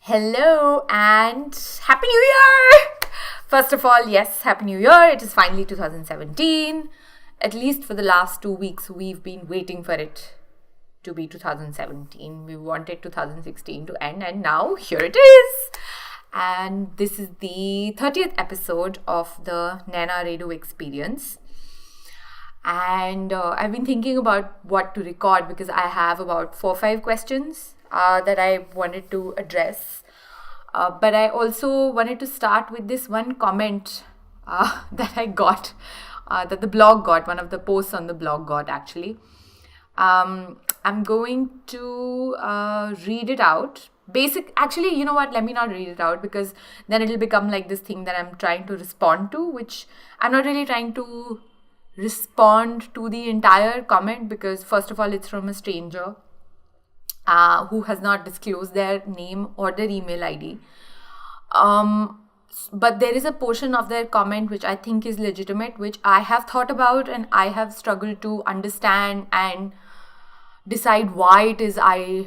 Hello and Happy New Year! First of all, yes, Happy New Year. It is finally 2017. At least for the last 2 weeks, we've been waiting for it to be 2017. We wanted 2016 to end, and now here it is. And this is the 30th episode of the Naina Redhu Experience. And I've been thinking about what to record because I have about 4 or 5 questions that I wanted to address. But I also wanted to start with this one comment that I got, that the blog got, one of the posts on the blog got actually. I'm going to read it out. Actually, you know what? Let me not read it out because then it'll become like this thing that I'm trying to respond to, which I'm not really trying to respond to the entire comment because first of all, it's from a stranger who has not disclosed their name or their email ID. But there is a portion of their comment which I think is legitimate, which I have thought about and I have struggled to understand and decide why it is I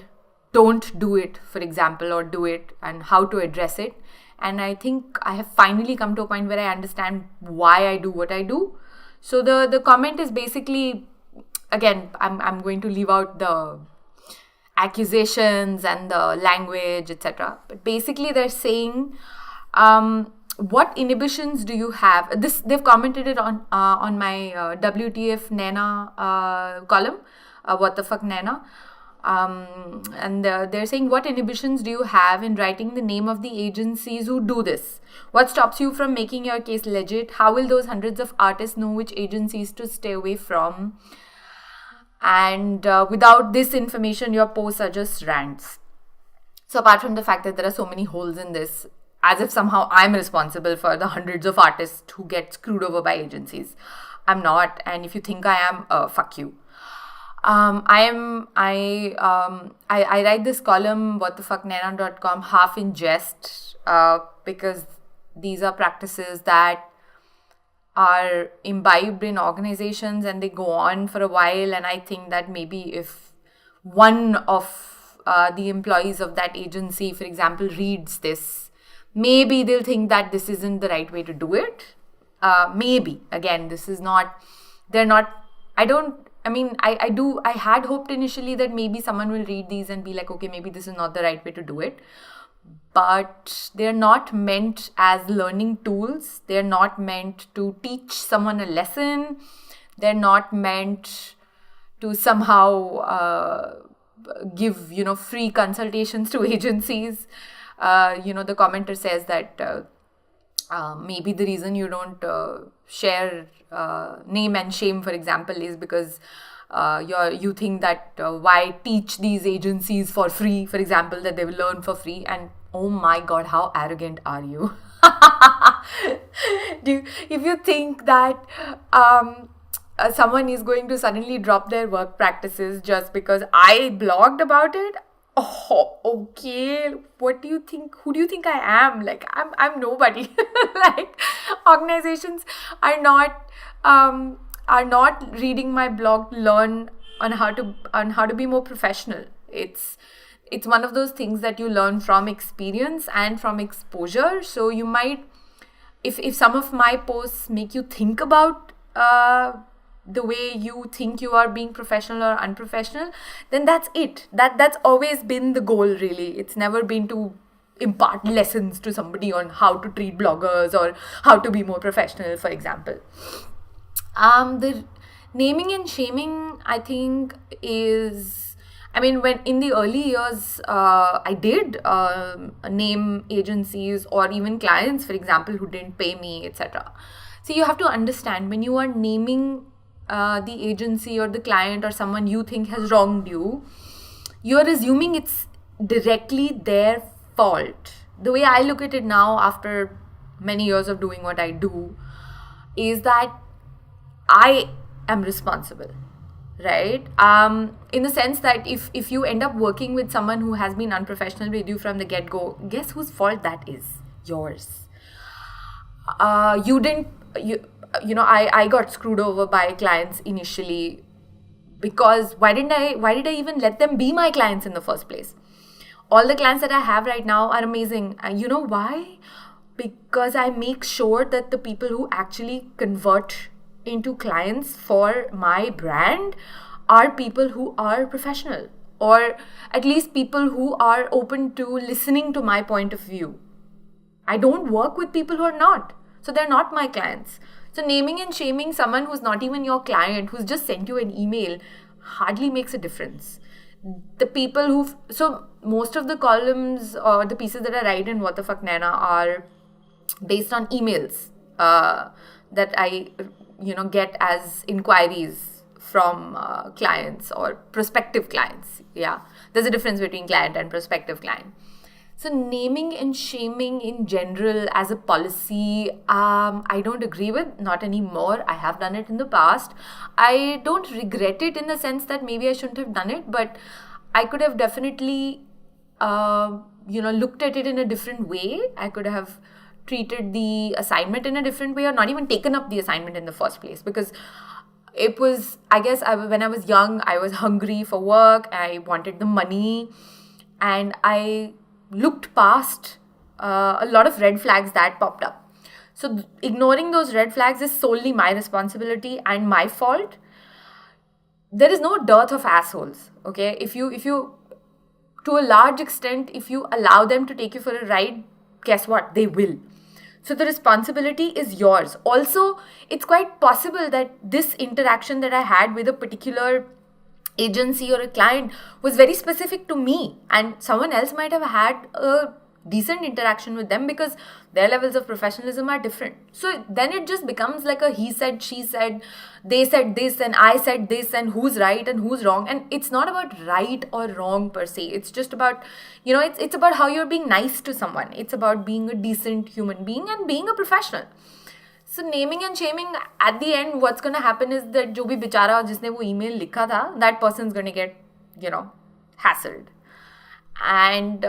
don't do it, for example, or do it and how to address it. And I think I have finally come to a point where I understand why I do what I do. So the comment is basically, again, I'm going to leave out the accusations and the language, etc. But basically they're saying, what inhibitions do you have? This they've commented it on my WTF Naina column, what the fuck Naina. And they're saying, what inhibitions do you have in writing the name of the agencies who do this? What stops you from making your case legit? How will those hundreds of artists know which agencies to stay away from? And without this information, your posts are just rants. So apart from the fact that there are so many holes in this, as if somehow I'm responsible for the hundreds of artists who get screwed over by agencies. I'm not. And if you think I am, fuck you. I write this column, whatthefucknaina.com, half in jest, because these are practices that are imbibed in organizations and they go on for a while. And I think that maybe if one of the employees of that agency, for example, reads this, maybe they'll think that this isn't the right way to do it. Maybe. Again, this is not, I had hoped initially that maybe someone will read these and be like, okay, maybe this is not the right way to do it. But they're not meant as learning tools. They're not meant to teach someone a lesson. They're not meant to somehow give, free consultations to agencies. The commenter says that maybe the reason you don't share name and shame, for example, is because you think that why teach these agencies for free, for example, that they will learn for free. And oh my God, how arrogant are you? If you think that someone is going to suddenly drop their work practices just because I blogged about it, oh, okay. What do you think? Who do you think I am? Like, I'm nobody. Like, organizations are not reading my blog to learn on how to be more professional. It's one of those things that you learn from experience and from exposure. So you might, if some of my posts make you think about the way you think you are being professional or unprofessional, then that's it. That's always been the goal, really. It's never been to impart lessons to somebody on how to treat bloggers or how to be more professional, for example. The naming and shaming, I think, when in the early years, I did name agencies or even clients, for example, who didn't pay me, etc. So you have to understand, when you are naming the agency or the client or someone you think has wronged you, you are assuming it's directly their fault. The way I look at it now, after many years of doing what I do, is that I am responsible, right? In the sense that if you end up working with someone who has been unprofessional with you from the get-go, guess whose fault that is? Yours. I got screwed over by clients initially because why did I even let them be my clients in the first place? All the clients that I have right now are amazing. You know why? Because I make sure that the people who actually convert into clients for my brand are people who are professional, or at least people who are open to listening to my point of view. I don't work with people who are not. So they're not my clients. So naming and shaming someone who's not even your client, who's just sent you an email, hardly makes a difference. The people so most of the columns or the pieces that I write in What the Fuck Naina are based on emails that I, get as inquiries from clients or prospective clients. Yeah, there's a difference between client and prospective client. So naming and shaming in general as a policy, I don't agree with, not anymore. I have done it in the past. I don't regret it in the sense that maybe I shouldn't have done it, but I could have definitely, looked at it in a different way. I could have treated the assignment in a different way, or not even taken up the assignment in the first place, because it was, I guess, when I was young, I was hungry for work. I wanted the money, and I looked past a lot of red flags that popped up. So ignoring those red flags is solely my responsibility and my fault. There is no dearth of assholes, okay? If you to a large extent, if you allow them to take you for a ride, guess what? They will. So the responsibility is yours. Also, it's quite possible that this interaction that I had with a particular agency or a client was very specific to me, and someone else might have had a decent interaction with them because their levels of professionalism are different. So then it just becomes like a he said, she said, they said this and I said this, and who's right and who's wrong. And it's not about right or wrong per se. It's just about, it's about how you're being nice to someone. It's about being a decent human being and being a professional. So naming and shaming, at the end, what's going to happen is that जो भी बेचारा जिसने वो email लिखा था, that person's going to get, hassled. And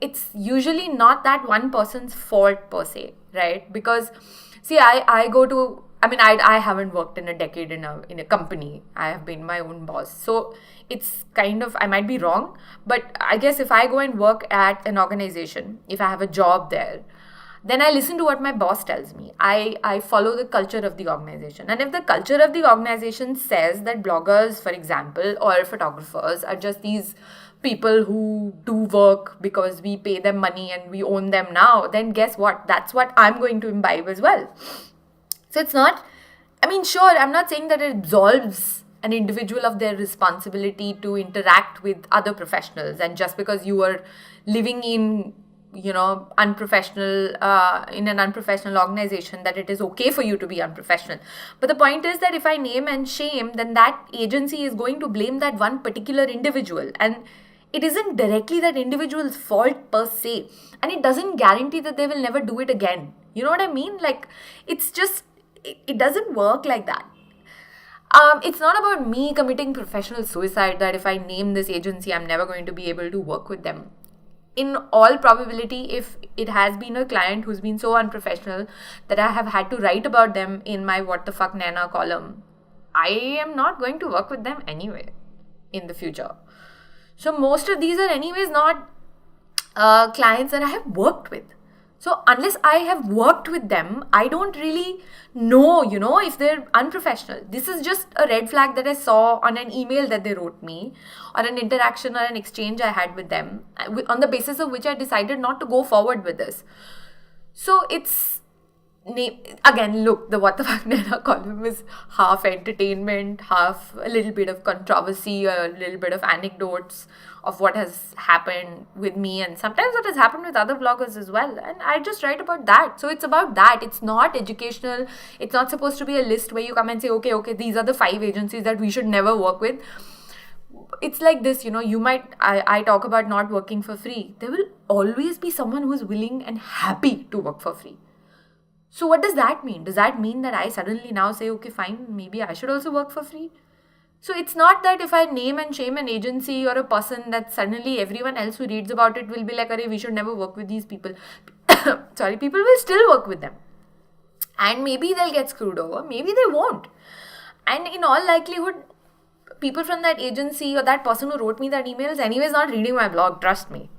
it's usually not that one person's fault per se, right? Because, see, I haven't worked in a decade in a company. I have been my own boss. So it's kind of, I might be wrong, but I guess if I go and work at an organization, if I have a job there, then I listen to what my boss tells me. I follow the culture of the organization. And if the culture of the organization says that bloggers, for example, or photographers are just these people who do work because we pay them money and we own them now, then guess what? That's what I'm going to imbibe as well. So it's not, sure, I'm not saying that it absolves an individual of their responsibility to interact with other professionals. And just because you are living in unprofessional, in an unprofessional organization, that it is okay for you to be unprofessional. But the point is that if I name and shame, then that agency is going to blame that one particular individual. And it isn't directly that individual's fault per se. And it doesn't guarantee that they will never do it again. You know what I mean? Like, it's just, it doesn't work like that. It's not about me committing professional suicide that if I name this agency, I'm never going to be able to work with them. In all probability, if it has been a client who's been so unprofessional that I have had to write about them in my What the Fuck Naina column, I am not going to work with them anyway in the future. So most of these are anyways not clients that I have worked with. So unless I have worked with them, I don't really know, if they're unprofessional. This is just a red flag that I saw on an email that they wrote me, or an interaction or an exchange I had with them, on the basis of which I decided not to go forward with this. So it's, again, look, the What the Fuck Naina column is half entertainment, half a little bit of controversy, a little bit of anecdotes of what has happened with me, and sometimes what has happened with other bloggers as well. And I just write about that. So it's about that. It's not educational. It's not supposed to be a list where you come and say, okay, these are the 5 agencies that we should never work with. It's like this, I talk about not working for free. There will always be someone who's willing and happy to work for free. So what does that mean? Does that mean that I suddenly now say, okay, fine, maybe I should also work for free? So it's not that if I name and shame an agency or a person, that suddenly everyone else who reads about it will be like, we should never work with these people. Sorry, people will still work with them. And maybe they'll get screwed over. Maybe they won't. And in all likelihood, people from that agency or that person who wrote me that email is anyways not reading my blog, trust me.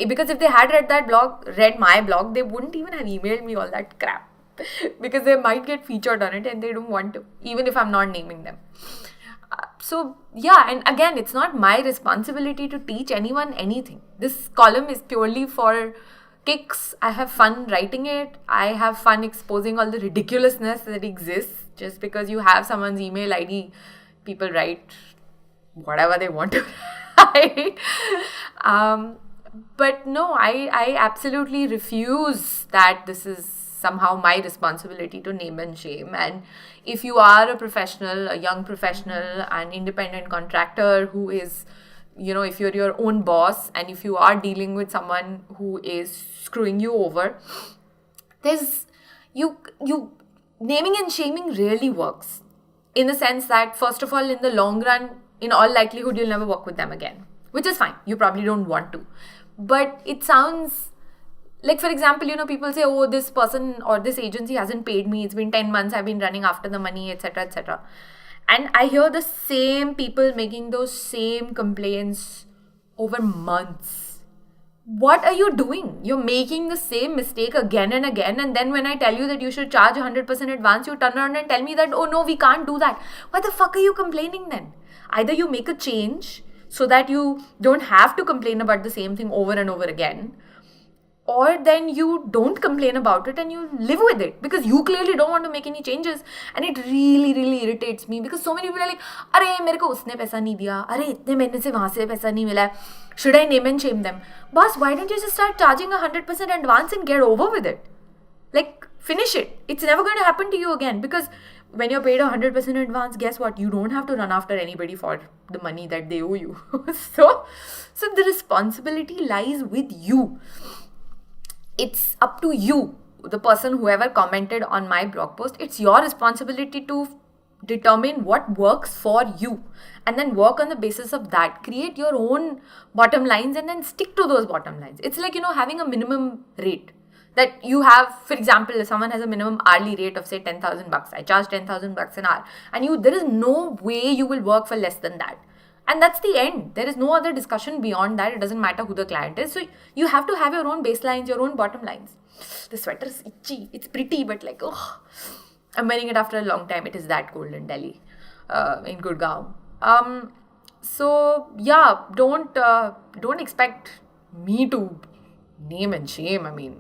Because if they had read my blog, they wouldn't even have emailed me all that crap. Because they might get featured on it and they don't want to, even if I'm not naming them. So yeah, and again, it's not my responsibility to teach anyone anything. This column is purely for kicks. I have fun writing it. I have fun exposing all the ridiculousness that exists. Just because you have someone's email ID, people write whatever they want to write. But no, I absolutely refuse that this is somehow my responsibility to name and shame. And if you are a professional, a young professional, an independent contractor who is, if you're your own boss and if you are dealing with someone who is screwing you over, there's you naming and shaming really works, in the sense that, first of all, in the long run, in all likelihood, you'll never work with them again, which is fine. You probably don't want to. But it sounds like, for example, people say, oh, this person or this agency hasn't paid me. It's been 10 months. I've been running after the money, etc., etc. And I hear the same people making those same complaints over months. What are you doing? You're making the same mistake again and again. And then when I tell you that you should charge 100% advance, you turn around and tell me that, oh no, we can't do that. Why the fuck are you complaining then? Either you make a change so that you don't have to complain about the same thing over and over again, or then you don't complain about it and you live with it, because you clearly don't want to make any changes. And it really, really irritates me, because so many people are like, अरे मेरे को उसने पैसा नहीं दिया, अरे इतने महीने से वहाँ से पैसा नहीं मिला, should I name and shame them? Boss, why don't you just start charging 100% advance and get over with it? Like, finish it. It's never going to happen to you again, because when you're paid 100% advance, guess what? You don't have to run after anybody for the money that they owe you. So the responsibility lies with you. It's up to you, the person, whoever commented on my blog post. It's your responsibility to determine what works for you and then work on the basis of that. Create your own bottom lines and then stick to those bottom lines. It's like, having a minimum rate that you have. For example, if someone has a minimum hourly rate of say 10,000 bucks, I charge 10,000 bucks an hour, and there is no way you will work for less than that. And that's the end. There is no other discussion beyond that. It doesn't matter who the client is. So you have to have your own baselines, your own bottom lines. The sweater is itchy. It's pretty, but like, I'm wearing it after a long time. It is that cold in Delhi, in Gurgaon. So yeah, don't expect me to name and shame. I mean,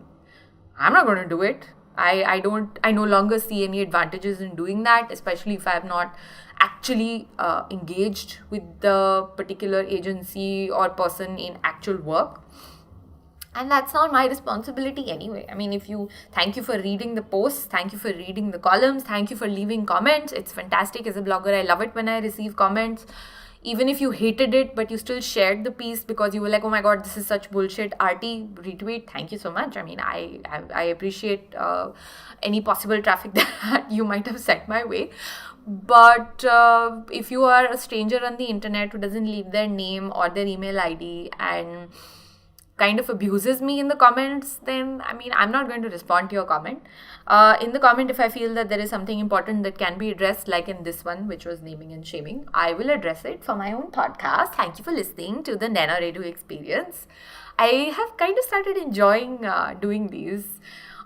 I'm not going to do it. I no longer see any advantages in doing that, especially if I have not actually engaged with the particular agency or person in actual work. And that's not my responsibility anyway. I mean, thank you for reading the posts, thank you for reading the columns, thank you for leaving comments. It's fantastic as a blogger. I love it when I receive comments. Even if you hated it, but you still shared the piece because you were like, oh my God, this is such bullshit, RT, retweet, thank you so much. I mean, I appreciate any possible traffic that you might have sent my way. But if you are a stranger on the internet who doesn't leave their name or their email ID and kind of abuses me in the comments, then I mean, I'm not going to respond to your comment. In the comment, if I feel that there is something important that can be addressed, like in this one, which was naming and shaming, I will address it for my own podcast. Thank you for listening to the Naina Redhu Experience. I have kind of started enjoying doing these.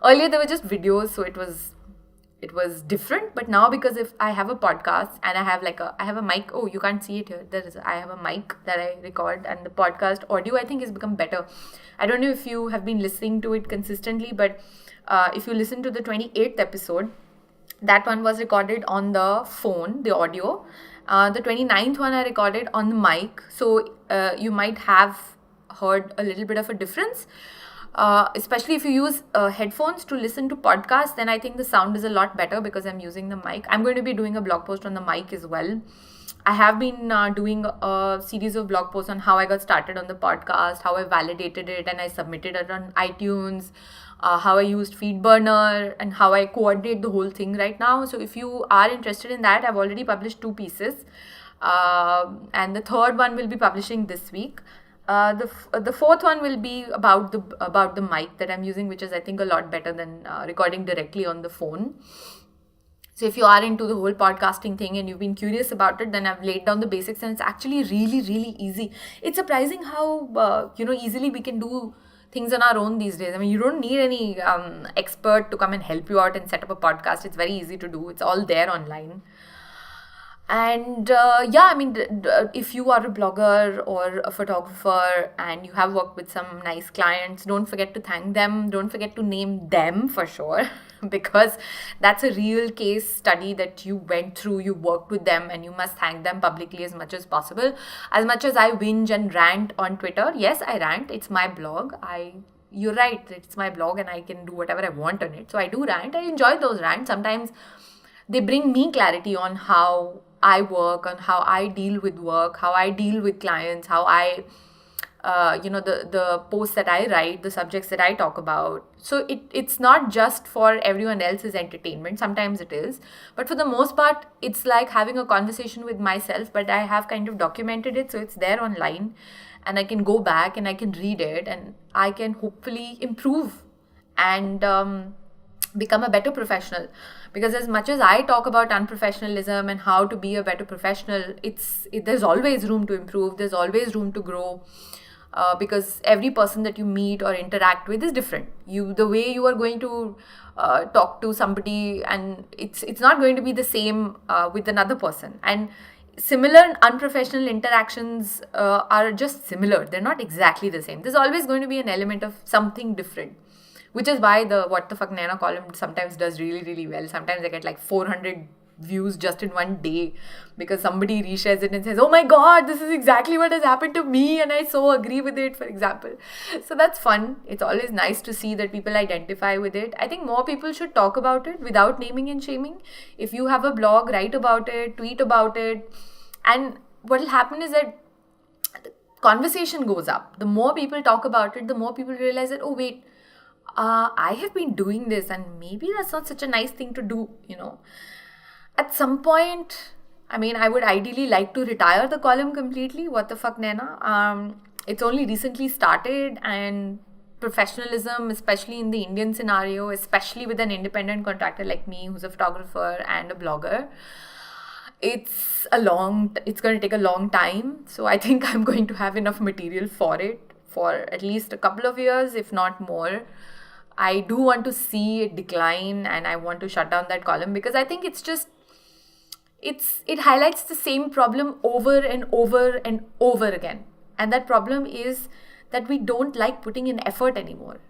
Earlier, they were just videos, so it was different. But now, because if I have a podcast and I have a mic, oh, you can't see it here. I have a mic that I record, and the podcast audio, I think, has become better. I don't know if you have been listening to it consistently, but if you listen to the 28th episode, that one was recorded on the phone, the audio. The 29th one I recorded on the mic. So you might have heard a little bit of a difference. Especially if you use headphones to listen to podcasts, then I think the sound is a lot better because I'm using the mic. I'm going to be doing a blog post on the mic as well. I have been doing a series of blog posts on how I got started on the podcast, how I validated it and I submitted it on iTunes, how I used FeedBurner, and how I coordinate the whole thing right now. So if you are interested in that, I've already published 2 pieces. And the third one will be publishing this week. The fourth one will be about the mic that I'm using, which is, I think, a lot better than recording directly on the phone. So if you are into the whole podcasting thing and you've been curious about it, then I've laid down the basics, and it's actually really, really easy. It's surprising how, easily we can do things on our own these days. I mean, you don't need any expert to come and help you out and set up a podcast. It's very easy to do. It's all there online. And if you are a blogger or a photographer and you have worked with some nice clients, don't forget to thank them. Don't forget to name them for sure, because that's a real case study that you went through. You worked with them, and you must thank them publicly as much as possible. As much as I whinge and rant on Twitter, yes, I rant. It's my blog. You're right. It's my blog, and I can do whatever I want on it. So I do rant. I enjoy those rants. Sometimes they bring me clarity on how I work, on how I deal with work, how I deal with clients, how I, the posts that I write, the subjects that I talk about. So it's not just for everyone else's entertainment. Sometimes it is. But for the most part, it's like having a conversation with myself, but I have kind of documented it. So it's there online, and I can go back and I can read it, and I can hopefully improve and become a better professional. Because as much as I talk about unprofessionalism and how to be a better professional, there's always room to improve. There's always room to grow, because every person that you meet or interact with is different. The way you are going to talk to somebody, and it's not going to be the same with another person. And similar unprofessional interactions are just similar. They're not exactly the same. There's always going to be an element of something different. Which is why the What the Fuck Naina column sometimes does really, really well. Sometimes I get like 400 views just in one day because somebody reshares it and says, oh my God, this is exactly what has happened to me and I so agree with it, for example. So that's fun. It's always nice to see that people identify with it. I think more people should talk about it without naming and shaming. If you have a blog, write about it, tweet about it. And what will happen is that the conversation goes up. The more people talk about it, the more people realize that, oh wait, I have been doing this and maybe that's not such a nice thing to do, At some point, I would ideally like to retire the column completely, What the Fuck Naina. It's only recently started, and professionalism, especially in the Indian scenario, especially with an independent contractor like me who's a photographer and a blogger, it's going to take a long time. So I think I'm going to have enough material for it for at least a couple of years, if not more. I do want to see it decline, and I want to shut down that column because I think it highlights the same problem over and over and over again. And that problem is that we don't like putting in effort anymore.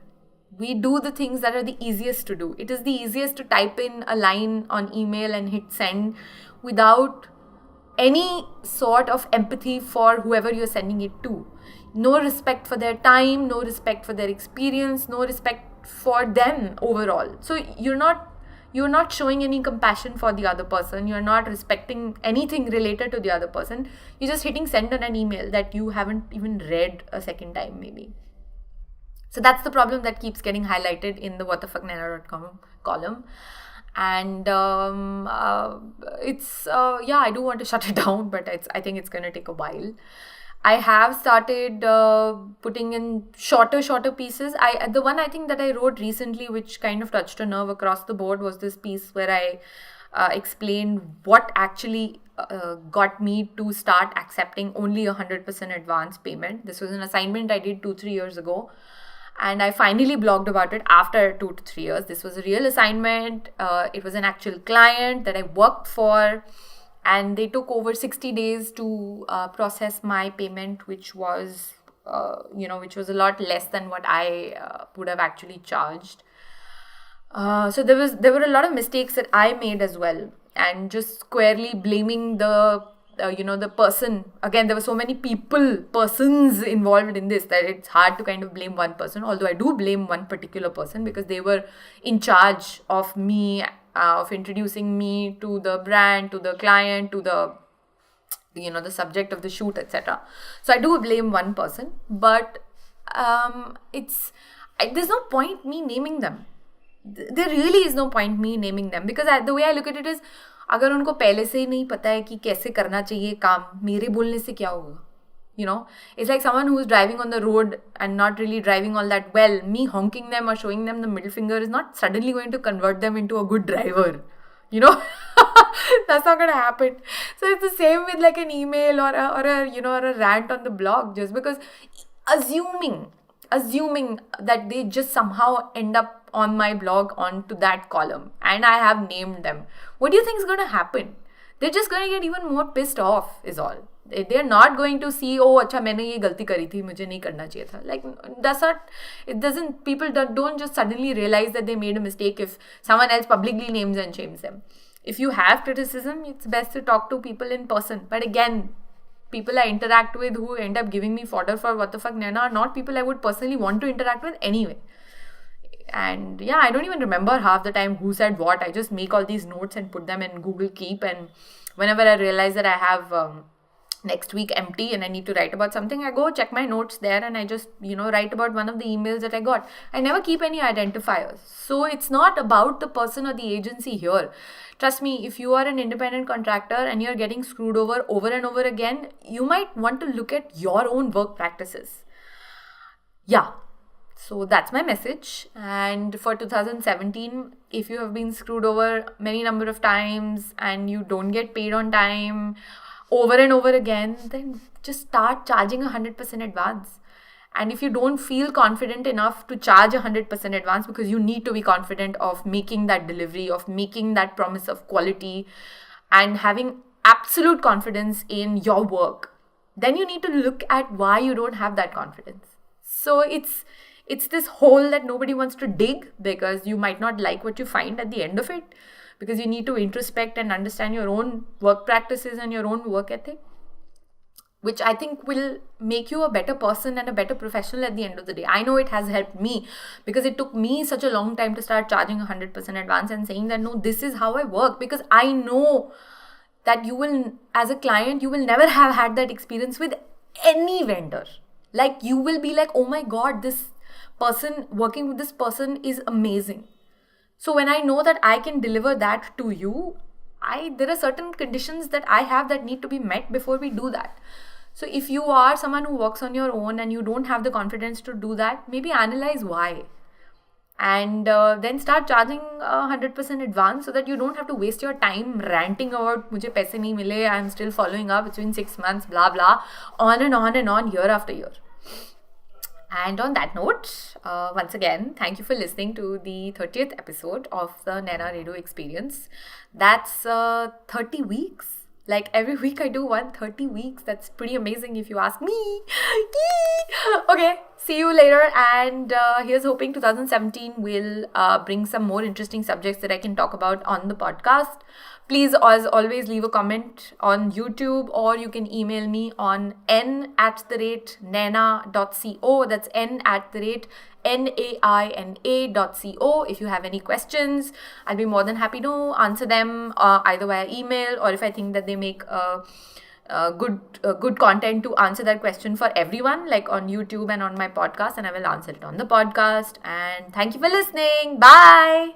We do the things that are the easiest to do. It is the easiest to type in a line on email and hit send without any sort of empathy for whoever you're sending it to. No respect for their time, no respect for their experience, no respect for them overall. So you're not showing any compassion for the other person. You're not respecting anything related to the other person. You're just hitting send on an email that you haven't even read a second time maybe. So that's the problem that keeps getting highlighted in the whatthefucknaina.com column. And I do want to shut it down, but I think it's going to take a while. I have started putting in shorter pieces. The one I think that I wrote recently, which kind of touched a nerve across the board, was this piece where I explained what actually got me to start accepting only 100% advance payment. This was an assignment I did 2-3 years ago. And I finally blogged about it after 2 to 3 years. This was a real assignment. It was an actual client that I worked for. And they took over 60 days to process my payment, which was a lot less than what I would have actually charged. So there were a lot of mistakes that I made as well, and just squarely blaming the person. Again, there were so many persons involved in this that it's hard to kind of blame one person. Although I do blame one particular person because they were in charge of me. Of introducing me to the brand, to the client, to the subject of the shoot, etc. So I do blame one person, but there's no point me naming them. There really is no point me naming them because the way I look at it is, अगर उनको पहले से ही नहीं पता है कि कैसे करना चाहिए काम, मेरे बोलने से क्या होगा? It's like someone who's driving on the road and not really driving all that well. Me honking them or showing them the middle finger is not suddenly going to convert them into a good driver. You know, that's not going to happen. So it's the same with like an email or a rant on the blog. Just because assuming that they just somehow end up on my blog onto that column and I have named them, what do you think is going to happen? They're just going to get even more pissed off is all. They're not going to see, oh, acha, मैंने ये गलती करी थी, मुझे नहीं करना चाहिए था. Like, people don't just suddenly realize that they made a mistake if someone else publicly names and shames them. If you have criticism, it's best to talk to people in person. But again, people I interact with who end up giving me fodder for what the fuck Naina are not people I would personally want to interact with anyway. And yeah, I don't even remember half the time who said what. I just make all these notes and put them in Google Keep, and whenever I realize that I have next week empty and I need to write about something, I go check my notes there and I just write about one of the emails that I got. I never keep any identifiers, so it's not about the person or the agency here. Trust me, if you are an independent contractor and you're getting screwed over and over again, you might want to look at your own work practices. Yeah, so that's my message. And for 2017, if you have been screwed over many number of times and you don't get paid on time over and over again, then just start charging 100% advance. And if you don't feel confident enough to charge 100% advance, because you need to be confident of making that delivery, of making that promise of quality and having absolute confidence in your work, then you need to look at why you don't have that confidence. So it's this hole that nobody wants to dig, because you might not like what you find at the end of it, because you need to introspect and understand your own work practices and your own work ethic, which I think will make you a better person and a better professional at the end of the day. I know it has helped me, because it took me such a long time to start charging 100% advance and saying that, no, this is how I work, because I know that you will, as a client, you will never have had that experience with any vendor. Like, you will be like, oh my God, this person, working with this person is amazing. So when I know that I can deliver that to you, there are certain conditions that I have that need to be met before we do that. So if you are someone who works on your own and you don't have the confidence to do that, maybe analyze why. And then start charging 100% advance, so that you don't have to waste your time ranting about mujhe paise nahi mile, I'm still following up, it's been 6 months, blah blah, on and on and on, year after year. And on that note, once again, thank you for listening to the 30th episode of the Naina Redhu Experience. That's 30 weeks. Like, every week I do 30 weeks. That's pretty amazing if you ask me. Okay, see you later. And here's hoping 2017 will bring some more interesting subjects that I can talk about on the podcast. Please, as always, leave a comment on YouTube, or you can email me on n@naina.co. That's n@naina.co. If you have any questions, I'll be more than happy to answer them either via email, or if I think that they make good content to answer that question for everyone, like on YouTube and on my podcast, and I will answer it on the podcast. And thank you for listening. Bye.